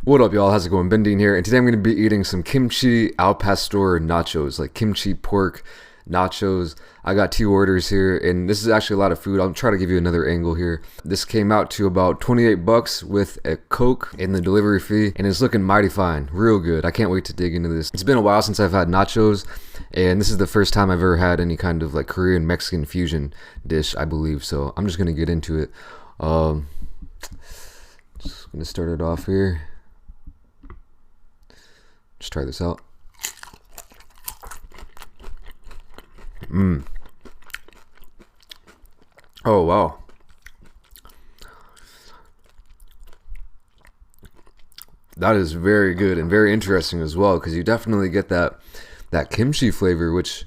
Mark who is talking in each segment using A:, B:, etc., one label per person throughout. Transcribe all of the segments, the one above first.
A: What up, y'all? How's it going? BenDeen here, and today I'm going to be eating some kimchi al pastor nachos, like kimchi pork nachos. I got two orders here, and this is actually a lot of food. I'll try to give you another angle here. This came out to about 28 bucks with a Coke and the delivery fee, and it's looking mighty fine, real good. I can't wait to dig into this. It's been a while since I've had nachos, and this is the first time I've ever had any kind of like Korean Mexican fusion dish, I believe. So I'm just going to get into it. Just going to start it off here. Just try this out. Oh, wow. That is very good and very interesting as well, because you definitely get that kimchi flavor, which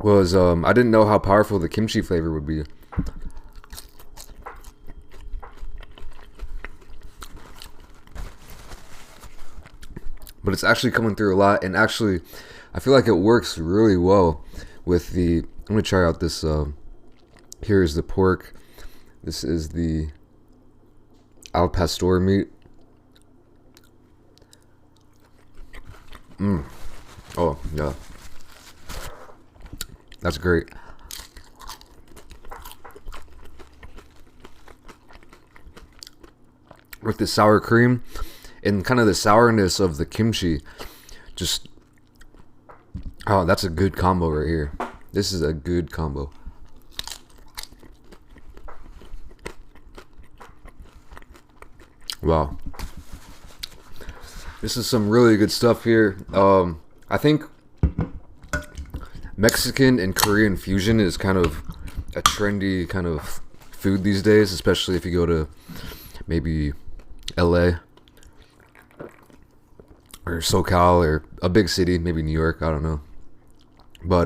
A: was I didn't know how powerful the kimchi flavor would be. But it's actually coming through a lot, and actually I feel like it works really well with the, I'm gonna try out this, here is the pork, this is the al pastor meat. Oh yeah, that's great. With the sour cream and kind of the sourness of the kimchi, just, oh, that's a good combo right here. This is a good combo. Wow, this is some really good stuff here. I think Mexican and Korean fusion is kind of a trendy kind of food these days, especially if you go to maybe LA or SoCal or a big city, maybe New York, I don't know. But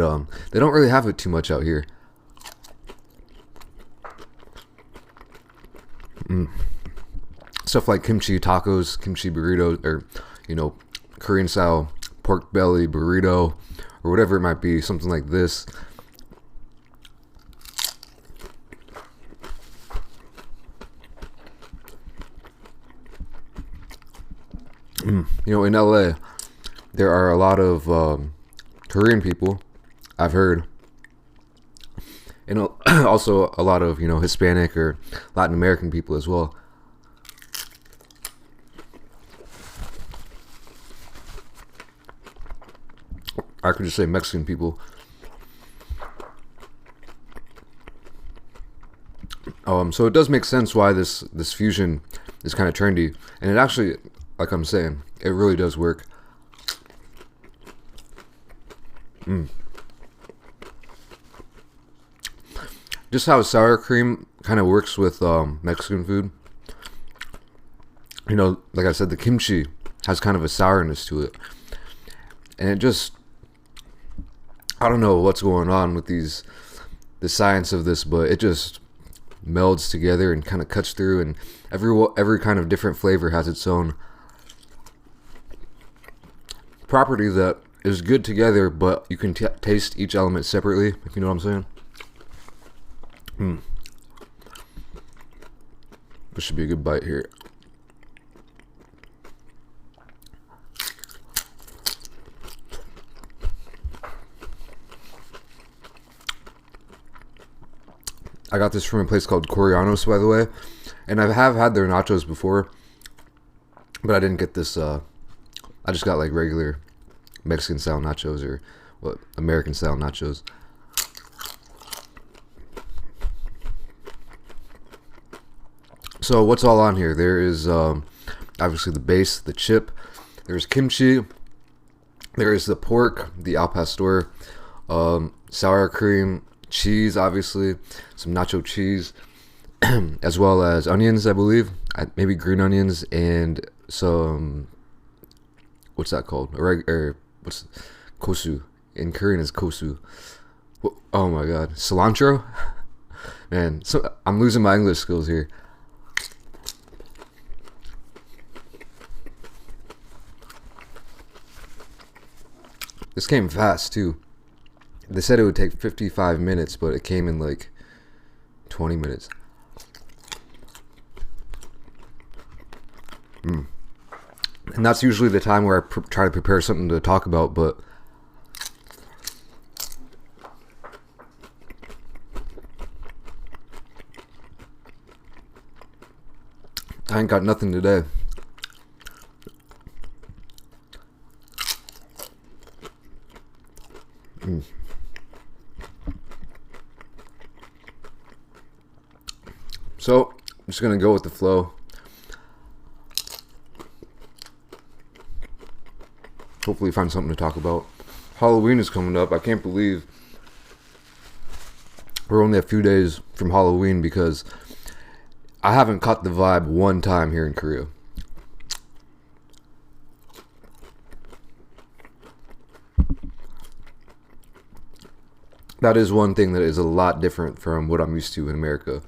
A: they don't really have it too much out here. Stuff like kimchi tacos, kimchi burritos, or, you know, Korean style pork belly burrito, or whatever it might be, something like this. You know, in LA, there are a lot of Korean people, I've heard, and also a lot of, you know, Hispanic or Latin American people as well. I could just say Mexican people. So it does make sense why this fusion is kind of trendy, and it actually, like I'm saying, it really does work. Just how sour cream kind of works with Mexican food. You know, like I said, the kimchi has kind of a sourness to it, and it just, I don't know what's going on with the science of this, but it just melds together and kind of cuts through, and every kind of different flavor has its own property that is good together, but you can taste each element separately, if you know what I'm saying. This should be a good bite here. I got this from a place called Koreanos, by the way, and I have had their nachos before, but I didn't get this. I just got like regular Mexican style nachos, or what, American style nachos. So what's all on here? There is obviously the base, the chip. There's kimchi. There is the pork, the al pastor, sour cream, cheese, obviously, some nacho cheese, as well as onions, I believe, maybe green onions, and some, what's that called? Or what's kosu? In Korean is kosu. Oh my god, cilantro. Man, so I'm losing my English skills here. This came fast too. They said it would take 55 minutes, but it came in like 20 minutes. And that's usually the time where I try to prepare something to talk about, but I ain't got nothing today. So, I'm just gonna go with the flow. Hopefully find something to talk about. Halloween is coming up. I can't believe we're only a few days from Halloween because I haven't caught the vibe one time here in Korea. That is one thing that is a lot different from what I'm used to in America.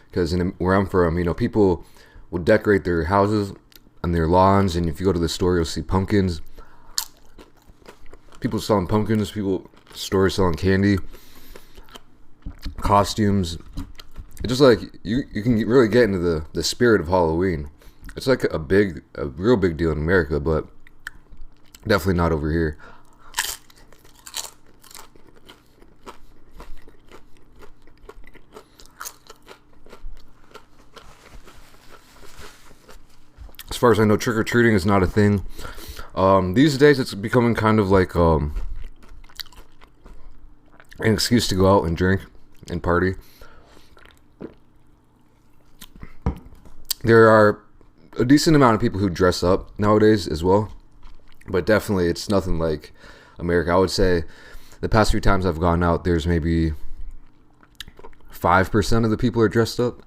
A: Because where I'm from, people will decorate their houses and their lawns, and if you go to the store, you'll see pumpkins. People selling pumpkins, stores selling candy, costumes. It's just like you can really get into the spirit of Halloween. It's like a real big deal in America, but definitely not over here. As far as I know, trick-or-treating is not a thing. These days, it's becoming kind of like an excuse to go out and drink and party. There are a decent amount of people who dress up nowadays as well, but definitely it's nothing like America. I would say the past few times I've gone out, there's maybe 5% of the people are dressed up.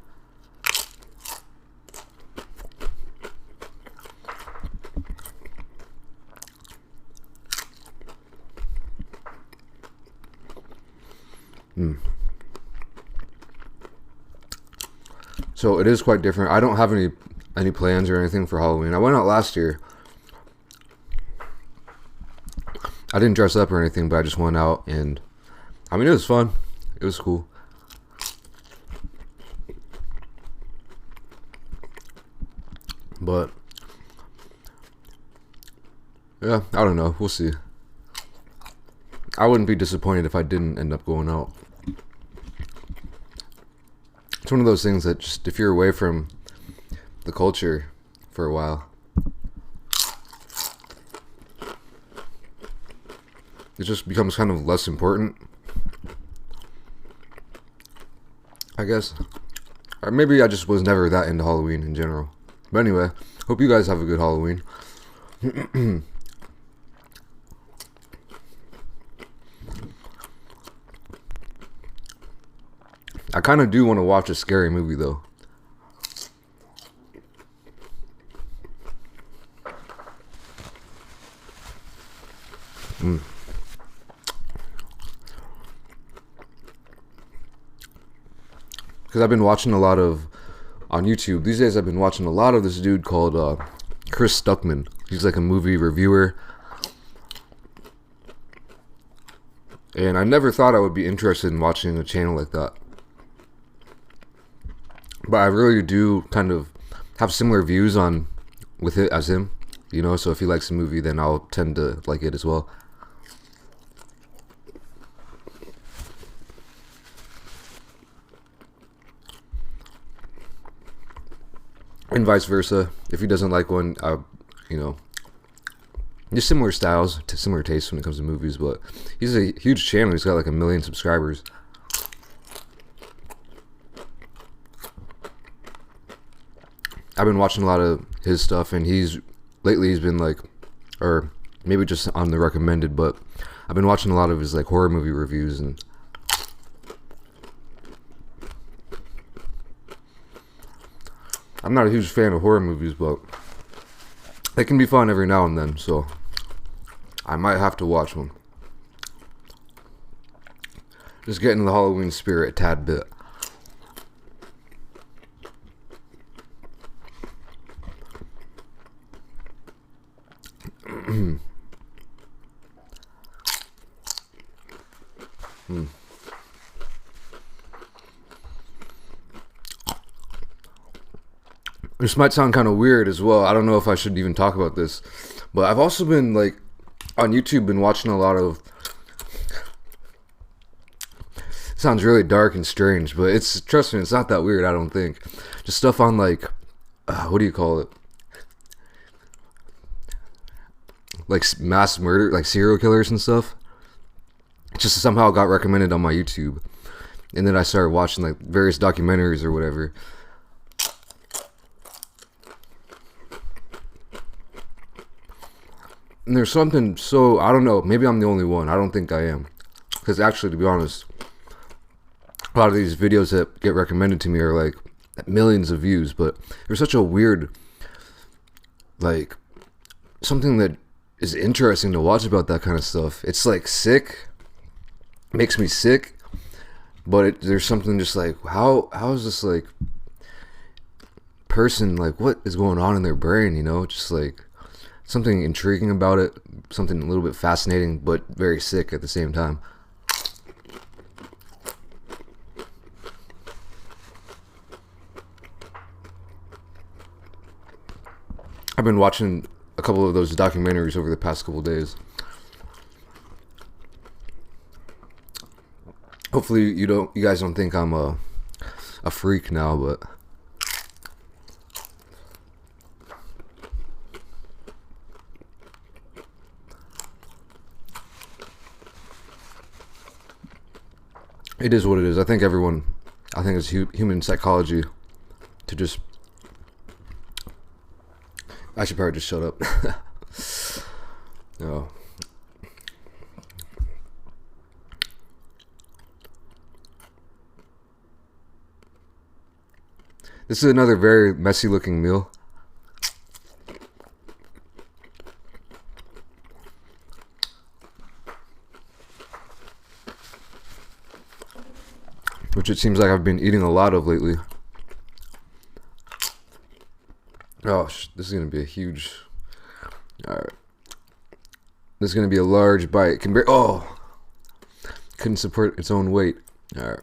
A: So it is quite different. I don't have any plans or anything for Halloween. I went out last year. I didn't dress up or anything, but I just went out, and it was fun. It was cool. But yeah, I don't know. We'll see. I wouldn't be disappointed if I didn't end up going out. It's one of those things that just, if you're away from the culture for a while, it just becomes kind of less important, I guess. Or maybe I just was never that into Halloween in general. But anyway, hope you guys have a good Halloween. I kind of do want to watch a scary movie, though. Because I've been watching a lot of, on YouTube, these days I've been watching a lot of this dude called Chris Stuckman. He's like a movie reviewer. And I never thought I would be interested in watching a channel like that. But I really do kind of have similar views with it as him, so if he likes a movie, then I'll tend to like it as well. And vice versa. If he doesn't like one, just similar styles, similar tastes when it comes to movies, but he's a huge channel. He's got like 1 million subscribers. I've been watching a lot of his stuff, and lately he's been like, or maybe just on the recommended, but I've been watching a lot of his like horror movie reviews, and I'm not a huge fan of horror movies, but they can be fun every now and then, so I might have to watch one. Just get into the Halloween spirit a tad bit. this might sound kind of weird as well. I don't know if I should even talk about this, but I've also been like on YouTube, been watching a lot of. Sounds really dark and strange, but it's, trust me, it's not that weird. I don't think. Just stuff on like, what do you call it? Like mass murder, like serial killers and stuff. It just somehow got recommended on my YouTube, and then I started watching like various documentaries or whatever. And there's something so, I don't know, maybe I'm the only one. I don't think I am, because actually, to be honest, a lot of these videos that get recommended to me are like millions of views, but there's such a weird, like, something that is interesting to watch about that kind of stuff. It's like sick, makes me sick, but there's something just like, how is this like person, like, what is going on in their brain, you know? Just like something intriguing about it, something a little bit fascinating, but very sick at the same time. I've been watching a couple of those documentaries over the past couple of days. Hopefully you guys don't think I'm a freak now, but it is what it is. I think it's human psychology to just. I should probably just shut up. No. This is another very messy looking meal. Which it seems like I've been eating a lot of lately. Oh, this is going to be a huge... Alright. This is going to be a large bite. Couldn't support its own weight. Alright.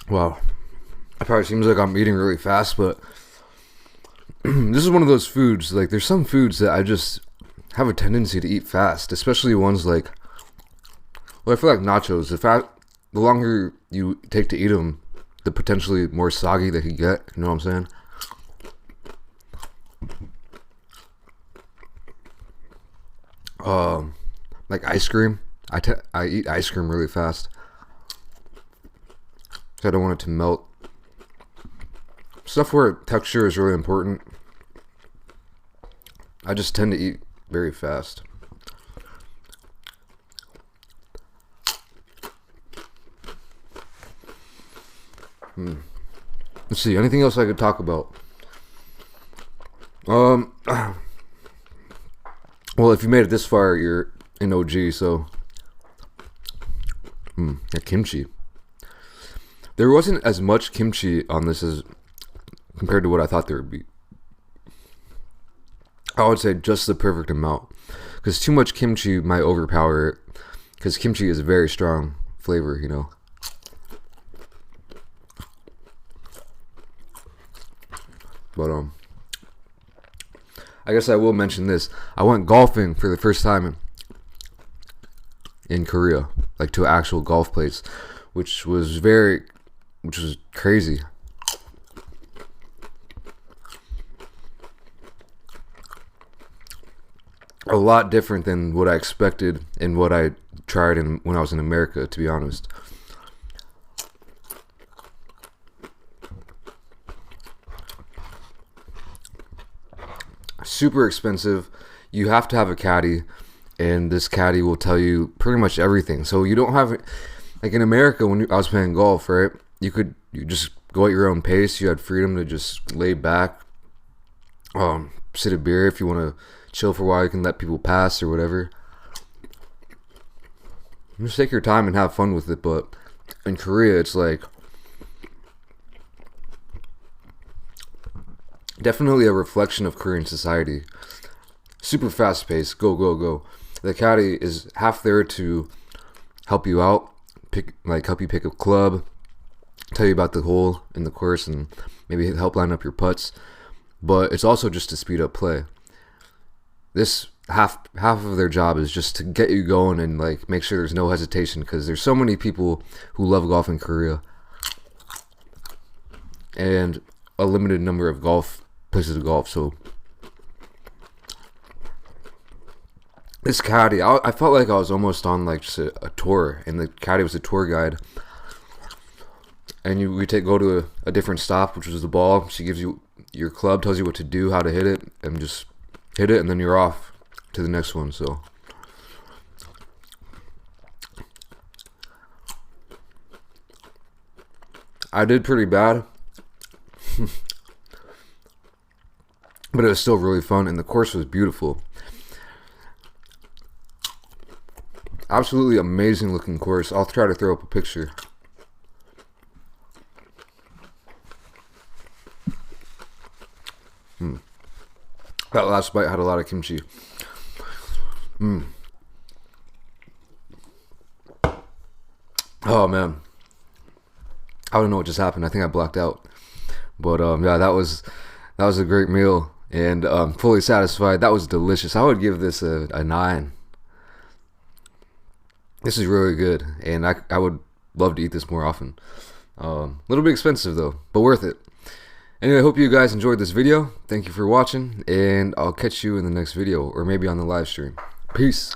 A: Wow. It probably seems like I'm eating really fast, but this is one of those foods, like there's some foods that I just have a tendency to eat fast, especially ones like, well, I feel like nachos. The longer you take to eat them, the potentially more soggy they could get, you know what I'm saying? Like ice cream. I eat ice cream really fast. I don't want it to melt. Stuff where texture is really important, I just tend to eat very fast. Let's see, anything else I could talk about? Well, if you made it this far, you're an OG, so... Yeah, kimchi. There wasn't as much kimchi on this as compared to what I thought there would be. I would say just the perfect amount, because too much kimchi might overpower it, because kimchi is a very strong flavor, you know. But I guess I will mention this. I went golfing for the first time in Korea, like to an actual golf place, which was crazy. A lot different than what I expected and what I tried when I was in America, to be honest. Super expensive. You have to have a caddy, and this caddy will tell you pretty much everything. So you don't have, like in America when I was playing golf, right? You just go at your own pace. You had freedom to just lay back, sit a beer. If you want to chill for a while, you can let people pass or whatever. Just take your time and have fun with it. But in Korea, it's like Definitely a reflection of Korean society. Super fast paced, go, go, go. The caddy is half there to help you out, help you pick a club, tell you about the hole in the course, and maybe help line up your putts. But it's also just to speed up play. This half of their job is just to get you going and like make sure there's no hesitation, because there's so many people who love golf in Korea, and a limited number of places to golf. So this caddy, I felt like I was almost on like just a tour, and the caddy was a tour guide. And we go to a different stop, which was the ball. She gives you your club, tells you what to do, how to hit it, and just hit it, and then you're off to the next one. So I did pretty bad, but it was still really fun, and the course was beautiful. Absolutely amazing looking course. I'll try to throw up a picture. That last bite had a lot of kimchi. Oh man, I don't know what just happened. I think I blacked out. But yeah, that was a great meal, and fully satisfied. That was delicious. I would give this a 9. This is really good, and I would love to eat this more often. A little bit expensive though, but worth it. Anyway, I hope you guys enjoyed this video. Thank you for watching, and I'll catch you in the next video, or maybe on the live stream. Peace.